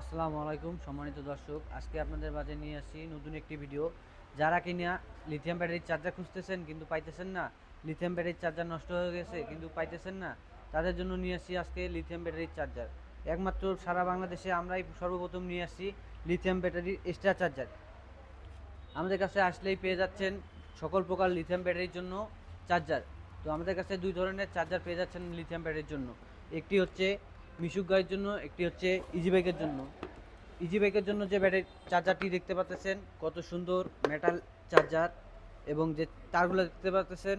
আসসালামু আলাইকুম সম্মানিত দর্শক, আজকে আপনাদের মাঝে নিয়ে আসছি নতুন একটি ভিডিও। যারা কিনা লিথিয়াম ব্যাটারির চার্জার খুঁজতেছেন কিন্তু পাইতেছেন না, লিথিয়াম ব্যাটারির চার্জার নষ্ট হয়ে গেছে কিন্তু পাইতেছেন না, তাদের জন্য নিয়ে আসছি আজকে লিথিয়াম ব্যাটারির চার্জার। একমাত্র সারা বাংলাদেশে আমরাই সর্বপ্রথম নিয়ে আসছি লিথিয়াম ব্যাটারির এক্সট্রা চার্জার। আমাদের কাছে আসলেই পেয়ে যাচ্ছেন সকল প্রকার লিথিয়াম ব্যাটারির জন্য চার্জার। তো আমাদের কাছে দুই ধরনের চার্জার পেয়ে যাচ্ছেন লিথিয়াম ব্যাটারির জন্য। একটি হচ্ছে মিশুক গাড়ির জন্য, একটি হচ্ছে ইজি বাইকের জন্য। ইজি বাইকের জন্য যে ব্যাটারি চার্জারটি দেখতে পাচ্ছেন কত সুন্দর মেটাল চার্জার, এবং যে তারগুলো দেখতে পাচ্ছেন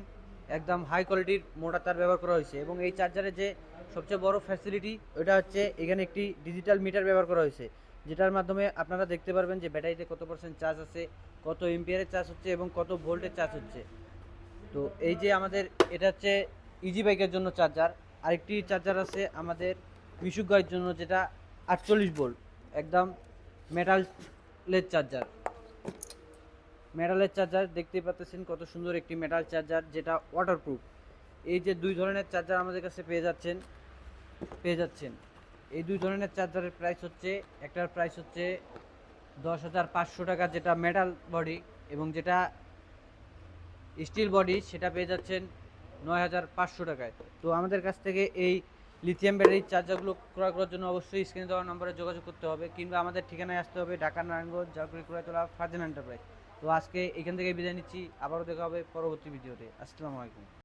একদম হাই কোয়ালিটির মোটা তার ব্যবহার করা হয়েছে। এবং এই চার্জারের যে সবচেয়ে বড় ফ্যাসিলিটি ওটা হচ্ছে এখানে একটি ডিজিটাল মিটার ব্যবহার করা হয়েছে, যেটার মাধ্যমে আপনারা দেখতে পারবেন যে ব্যাটারিতে কত পার্সেন্ট চার্জ আছে, কত এম্পিয়ারের চার্জ হচ্ছে এবং কত ভোল্টের চার্জ হচ্ছে। তো এই যে আমাদের এটা হচ্ছে ইজি বাইকের জন্য চার্জার। আরেকটি চার্জার আছে আমাদের মিশুক গাড়ির জন্য, যেটা 48 ভোল্ট, একদম মেটালের চার্জার। মেটালের চার্জার দেখতে পাচ্ছেন কত সুন্দর একটি মেটাল চার্জার, যেটা ওয়াটারপ্রুফ। এই যে দুই ধরনের চার্জার আমাদের কাছে পেয়ে যাচ্ছেন। এই দুই ধরনের চার্জারের প্রাইস হচ্ছে, একটার প্রাইস হচ্ছে 10,500 টাকা যেটা মেটাল বডি, এবং যেটা স্টিল বডি সেটা পেয়ে যাচ্ছেন 9,500 টাকায়। তো আমাদের কাছ থেকে এই লিথিয়াম ব্যাটারির চার্জারগুলো ক্রয় করার জন্য অবশ্যই স্ক্রিনে দেওয়া নম্বরে যোগাযোগ করতে হবে, কিংবা আমাদের ঠিকানায় আসতে হবে, ঢাকা নারায়ণগঞ্জ, জালকুড়ি কুড়াইতলা, ফারজানা এন্টারপ্রাইজ। তো আজকে এখান থেকে বিদায় নিচ্ছি, আবারও দেখা হবে পরবর্তী ভিডিওতে। আসসালামু আলাইকুম।